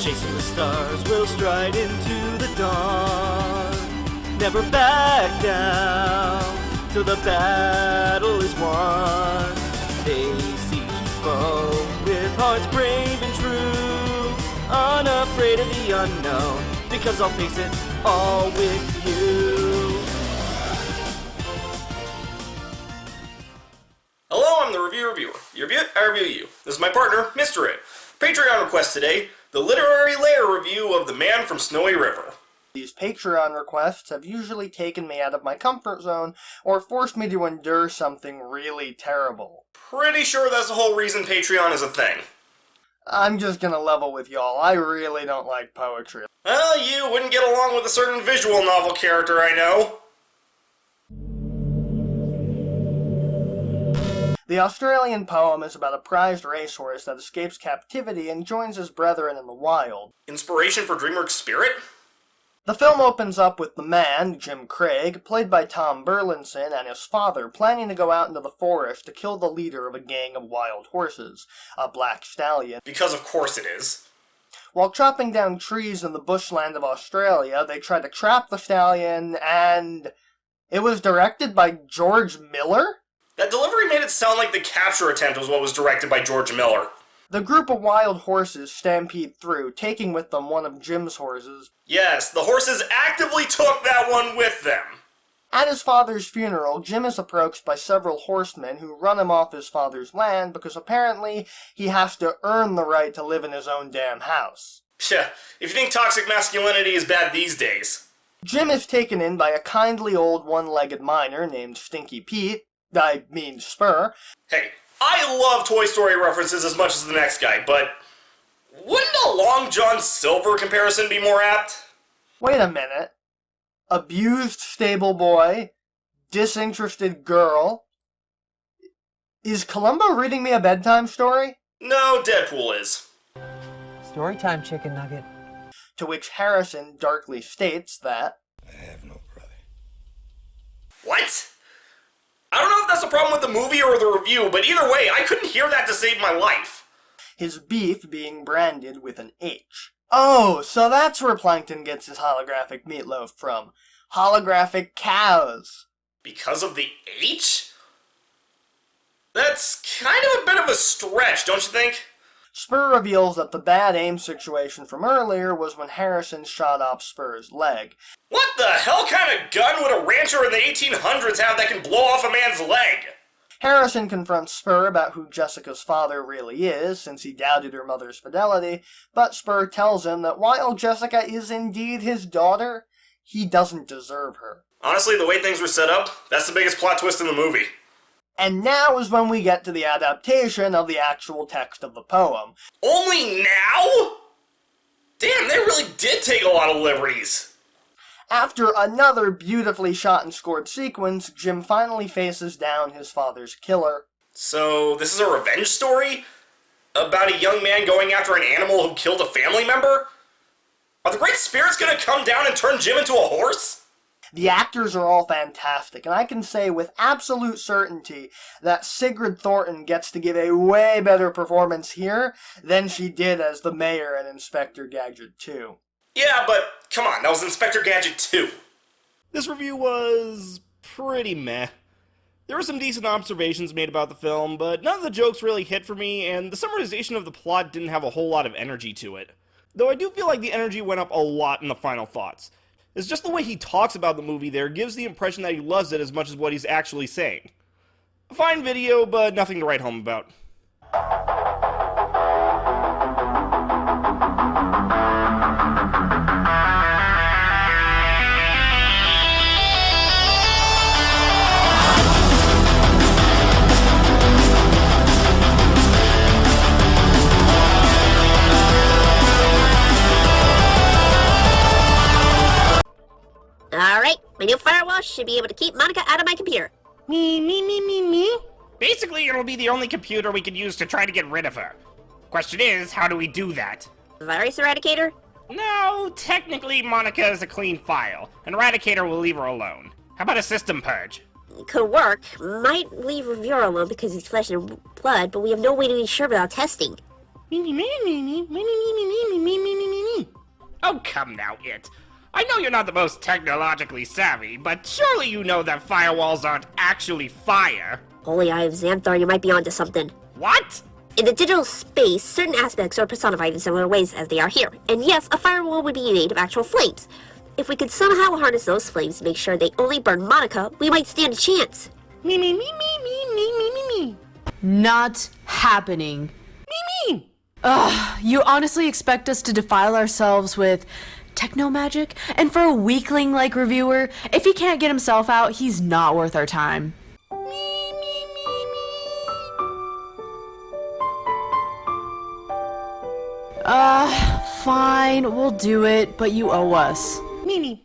Chasing the stars, we'll stride into the dawn. Never back down till the battle is won. Face each foe with hearts brave and true, unafraid of the unknown, because I'll face it all with you. Hello, I'm the reviewer. You review it, I review you. This is my partner, Mr. It. Patreon request today, the literary Lair review of The Man from Snowy River. These Patreon requests have usually taken me out of my comfort zone or forced me to endure something really terrible. Pretty sure that's the whole reason Patreon is a thing. I'm just gonna level with y'all, I really don't like poetry. Well, you wouldn't get along with a certain visual novel character I know. The Australian poem is about a prized racehorse that escapes captivity and joins his brethren in the wild. Inspiration for DreamWorks Spirit? The film opens up with the man, Jim Craig, played by Tom Burlinson, and his father planning to go out into the forest to kill the leader of a gang of wild horses, a black stallion. Because of course it is. While chopping down trees in the bushland of Australia, they try to trap the stallion, and it was directed by George Miller? That delivery made it sound like the capture attempt was what was directed by George Miller. The group of wild horses stampede through, taking with them one of Jim's horses. Yes, the horses actively took that one with them. At his father's funeral, Jim is approached by several horsemen who run him off his father's land because apparently he has to earn the right to live in his own damn house. Yeah, if you think toxic masculinity is bad these days. Jim is taken in by a kindly old one-legged miner named Stinky Pete. I mean Spur. Hey, I love Toy Story references as much as the next guy, but wouldn't a Long John Silver comparison be more apt? Wait a minute. Abused stable boy, disinterested girl. Is Columbo reading me a bedtime story? No, Deadpool is. Storytime, chicken nugget. To which Harrison darkly states that I have no brother. What? I don't know if that's the problem with the movie or the review, but either way, I couldn't hear that to save my life. his beef being branded with an H. Oh, so that's where Plankton gets his holographic meatloaf from. Holographic cows. Because of the H? That's kind of a bit of a stretch, don't you think? Spur reveals that the bad aim situation from earlier was when Harrison shot off Spur's leg. What the hell kind of gun would a rancher in the 1800s have that can blow off a man's leg? Harrison confronts Spur about who Jessica's father really is, since he doubted her mother's fidelity, but Spur tells him that while Jessica is indeed his daughter, he doesn't deserve her. Honestly, the way things were set up, that's the biggest plot twist in the movie. And now is when we get to the adaptation of the actual text of the poem. Only now? Damn, they really did take a lot of liberties. After another beautifully shot and scored sequence, Jim finally faces down his father's killer. So, this is a revenge story? About a young man going after an animal who killed a family member? Are the great spirits gonna come down and turn Jim into a horse? The actors are all fantastic, and I can say with absolute certainty that Sigrid Thornton gets to give a way better performance here than she did as the mayor in Inspector Gadget 2. Yeah, but come on, that was Inspector Gadget 2. This review was pretty meh. There were some decent observations made about the film, but none of the jokes really hit for me, and the summarization of the plot didn't have a whole lot of energy to it. Though I do feel like the energy went up a lot in the final thoughts. It's just the way he talks about the movie there gives the impression that he loves it as much as what he's actually saying. A fine video, but nothing to write home about. Alright, my new firewall should be able to keep Monica out of my computer. Me. Basically, it'll be the only computer we can use to try to get rid of her. Question is, how do we do that? Virus Eradicator? No, technically Monica is a clean file. An Eradicator will leave her alone. How about a system purge? Could work. Might leave Revere alone because he's flesh and blood, but we have no way to be sure without testing. Me. Oh, come now, It. I know you're not the most technologically savvy, but surely you know that firewalls aren't actually fire. Holy Eye of Xanthar, you might be onto something. What? In the digital space, certain aspects are personified in similar ways as they are here. And yes, a firewall would be made of actual flames. If we could somehow harness those flames to make sure they only burn Monica, we might stand a chance. Me, me, me, me, me, me, me, me, me. Not happening. Me, me. Ugh, you honestly expect us to defile ourselves with techno-magic? And for a weakling like reviewer, if he can't get himself out, he's not worth our time. Fine, we'll do it, but you owe us. Me, me.